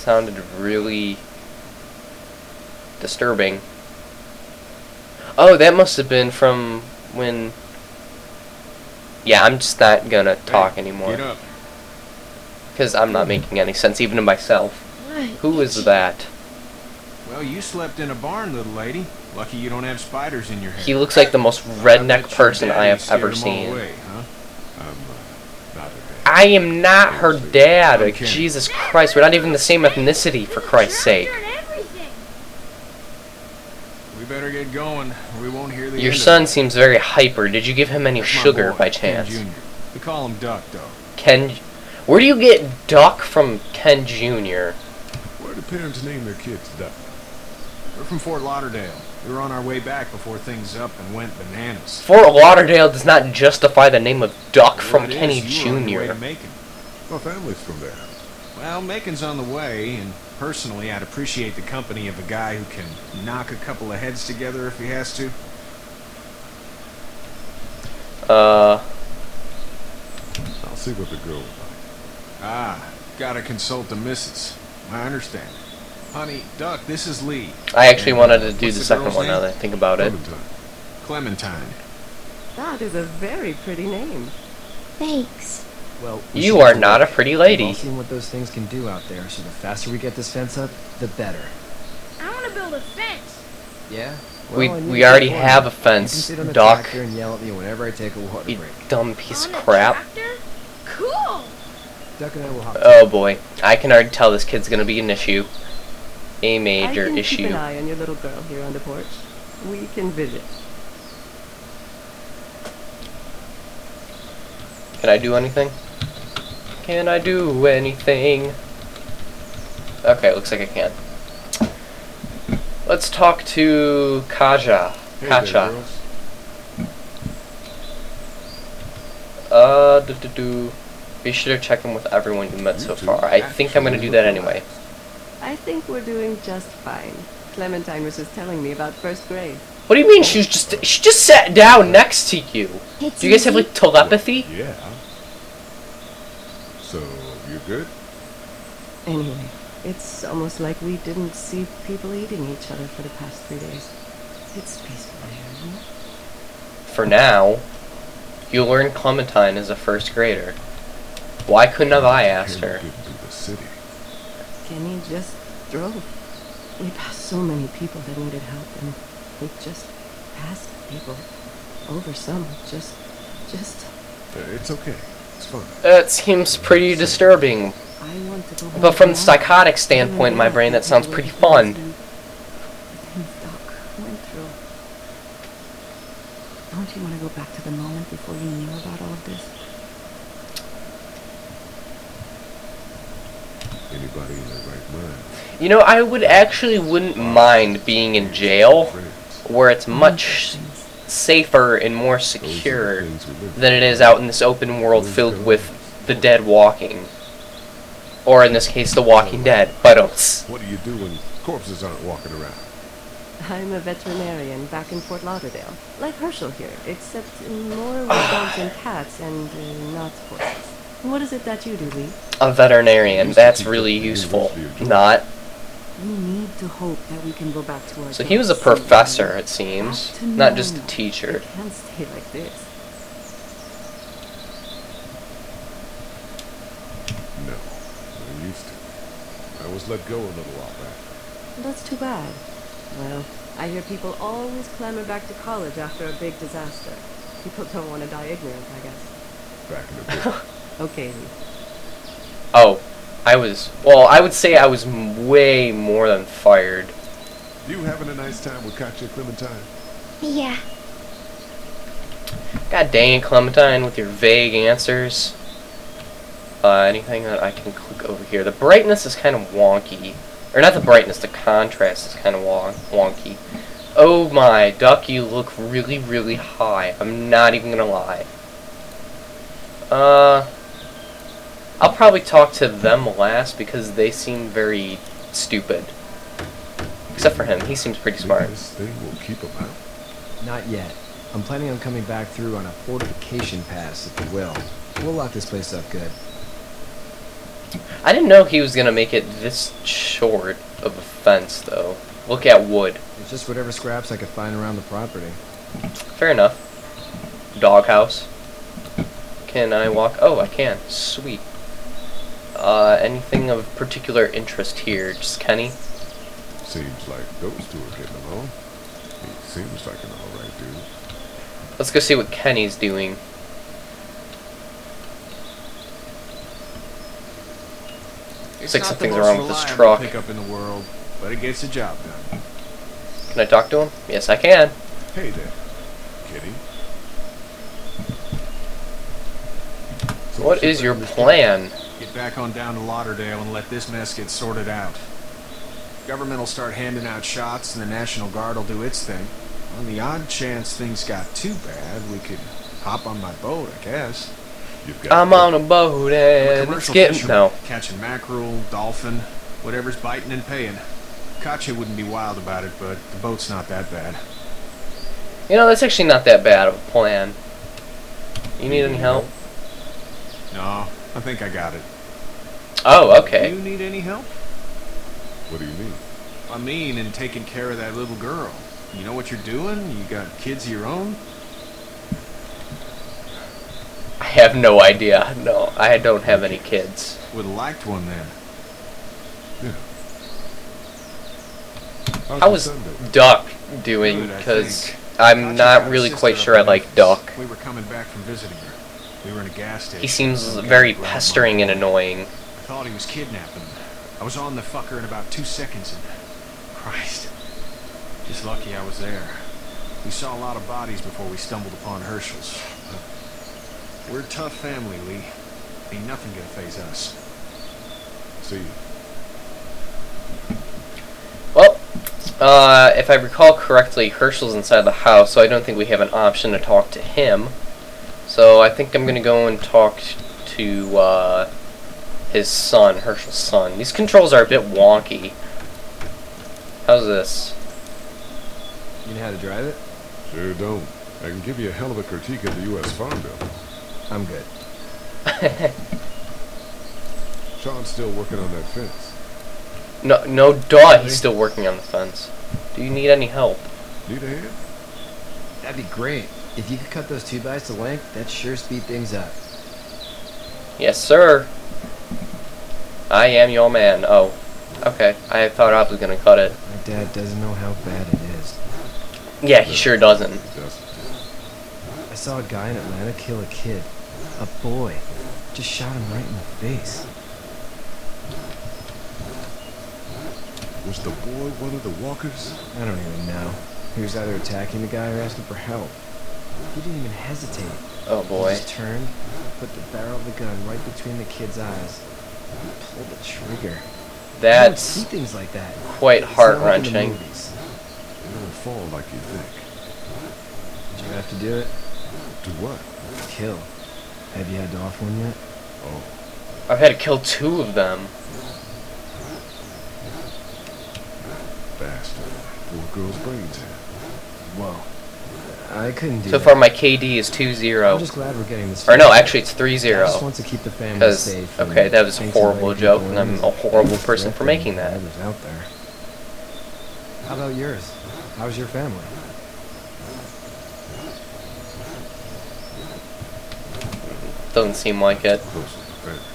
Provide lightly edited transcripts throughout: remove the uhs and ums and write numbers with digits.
sounded really disturbing. Oh, that must have been from when... Yeah, I'm just not gonna talk anymore. Get up. Because I'm not making any sense, even to myself. Who is that? Well, you slept in a barn, little lady. Lucky you don't have spiders in your hair. He looks like the most redneck person I have ever seen. Away, huh? Not a bit. I am not her dad. Like, Jesus Christ, we're not even the same ethnicity, for Christ's sake. We better get going, or we won't hear the Your end son of it. seems very hyper. Did you give him any That's my sugar boy, by Ken chance? Jr. We call him Duck, though. Ken... Where do you get Duck from Ken Jr.? Where do parents name their kids Duck? We're from Fort Lauderdale. We were on our way back before things up and went bananas. Fort Lauderdale does not justify the name of Duck from Word Kenny is, you were on your way to Jr. Macon. My family's from there. Well, Macon's on the way, and personally, I'd appreciate the company of a guy who can knock a couple of heads together if he has to. I'll see what the girl is like. Ah, gotta consult the missus. I understand. Honey, Duck, this is Lee. I actually And, wanted to do what's the second girl's one now name? that I think about it. Clementine. That is a very pretty name. Thanks. Well, You are not a pretty We've lady. all seen what those things can do out there, so the faster we get this fence up, the better. I want to build a fence. Yeah? We Well, I need we to already get have a one. You can fence, sit on the Duck. tractor and yell at me whenever I take a water You break. dumb piece of On a crap. tractor? Cool. Duck and I will hop. Oh boy, I can already tell this kid's gonna be an issue. A major I can issue. keep an eye on your little girl here on the porch. We can visit. Can I do anything? Can I do anything? Okay, looks like I can. Let's talk to Kaja. Hey there, Kacha. girls. Be sure to check in with everyone you met so You two far. I think I'm gonna do that anyway. I think we're doing just fine. Clementine was just telling me about first grade. What do you mean she just sat down next to you? It's Do you guys have easy. like telepathy? Yeah. So, you good? Anyway, it's almost like we didn't see people eating each other for the past 3 days. It's peaceful here, isn't it? For now, you learn Clementine is a first grader. Why couldn't have I asked her? Getting through the city. Kenny just drove. We passed so many people that needed help, and we just passed people. Over some, just... It's okay. It's fine. That seems pretty disturbing. I want to go home. But from the now. psychotic standpoint in my brain, that sounds pretty fun. The things Doc went through. Don't you want to go back to the moment before you knew about all of this? Anybody in their right mind? You know, I wouldn't mind being in jail, where it's much safer and more secure than it is out in this open world filled with the dead walking. Or in this case, the Walking Dead. But What do you do when corpses aren't walking around? I'm a veterinarian back in Fort Lauderdale. Like Herschel here, except more with dogs and cats and not horses. What is it that you do, Lee? a veterinarian, that's really useful. Not. We need to hope that we can go back to our So he was a jobs. professor, it seems, Have to not know just a now. teacher. It can't stay like this. No. I used to. I was let go a little while back. That's too bad. Well, I hear people always clamor back to college after a big disaster. People don't want to die ignorant, I guess. Back in the day. Okay, Lee. Oh, I would say I was way more than fired. You having a nice time with Katya Clementine? Yeah. God dang it, Clementine, with your vague answers. Anything that I can click over here. The brightness is kind of wonky. Or not the brightness, the contrast is kind of wonky. Oh my, Duck, you look really, really high. I'm not even gonna lie. I'll probably talk to them last because they seem very stupid. Except for him, he seems pretty smart. This thing will keep them out. Not yet. I'm planning on coming back through on a fortification pass, if you will. We'll lock this place up good. I didn't know he was gonna make it this short of a fence, though. Look at wood. It's just whatever scraps I could find around the property. Fair enough. Doghouse. Can I walk? Oh, I can. Sweet. Anything of particular interest here? Just Kenny? Seems like those two are getting along. He seems like an alright dude. Let's go see what Kenny's doing. Looks like something's wrong with this truck. Pickup in the world, but it gets the job done. Can I talk to him? Yes, I can. Hey there, kitty. So What is your plan? Get back on down to Lauderdale and let this mess get sorted out. Government will start handing out shots and the National Guard will do its thing. On the odd chance things got too bad, we could hop on my boat, I guess. You've got I'm on a boat I'm a and it's commercial getting... fisherman, No. catching mackerel, dolphin, whatever's biting and paying. Katya wouldn't be wild about it, but the boat's not that bad. You know, that's actually not that bad of a plan. You need any help? No, I think I got it. Oh, okay. Do you need any help? What do you mean? I mean, in taking care of that little girl. You know what you're doing? You got kids of your own? I have no idea. No, I don't have any kids. Would have liked one then. Yeah. How's How your was son doing? Duck doing? Good, I Because think. I'm Katya not got a really sister quite up sure I in like Memphis. Duck. We were coming back from visiting her. We were in a gas station. He seems Some guy very grabbed pestering my and phone. annoying. I thought he was kidnapping me. I was on the fucker in about 2 seconds and... Christ. Just lucky I was there. We saw a lot of bodies before we stumbled upon Herschel's. We're a tough family, Lee. Ain't nothing gonna faze us. See, Well, if I recall correctly, Herschel's inside the house, so I don't think we have an option to talk to him. So I think I'm gonna go and talk to his son, Herschel's son. These controls are a bit wonky. How's this? You know how to drive it? sure don't. I can give you a hell of a critique of the U.S. Farm Bill. I'm good. Sean's still working on that fence. No, duh, he's still working on the fence. Do you need any help? Need a hand? That'd be great. If you could cut those 2x to length, that'd sure speed things up. Yes, sir. I am your man. Oh, okay. I thought I was gonna cut it. My dad doesn't know how bad it is. Yeah, he sure doesn't. He doesn't. I saw a guy in Atlanta kill a kid. A boy. Just shot him right in the face. Was the boy one of the walkers? I don't even know. He was either attacking the guy or asking for help. He didn't even hesitate. Oh He boy. just turned, put the barrel of the gun right between the kid's eyes, and pulled the trigger. You don't see That's things like that. quite It's not like in the heart-wrenching. movies. It don't fall like you think. Did you have to do it? Do what? Kill. Have you had to off one yet? Oh, I've had to kill 2 of them. bastard. Poor girl's brains in. Whoa. I couldn't do So that. far, my KD is I'm 2-0. just glad we're getting this. Or no, fixed. actually, it's I 3-0. just want to keep the family Because, safe. okay, and that was a thanks to horrible letting joke, people and I'm in a horrible and person for making that. others out there. How about yours? How's your family? Doesn't seem like it. Close to the fence.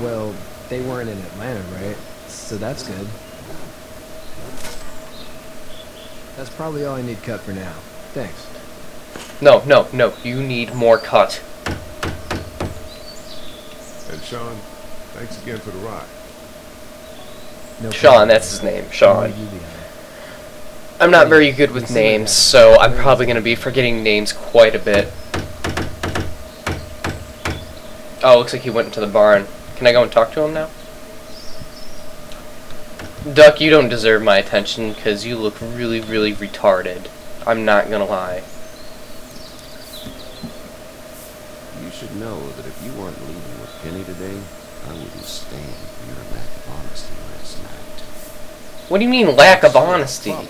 Well, they weren't in Atlanta, right? So that's good. That's probably all I need cut for now. Thanks. No, no, no. You need more cut. And Sean, thanks again for the ride. No Sean, problem. that's his name, I'll Sean. leave you behind. I'm not very good with names, so I'm probably going to be forgetting names quite a bit. Oh, looks like he went into the barn. Can I go and talk to him now? Duck, you don't deserve my attention because you look really, really retarded. I'm not gonna lie. You should know that if you weren't leaving with Penny today, I wouldn't stand for your lack of honesty last night. What do you mean, lack of honesty? Well,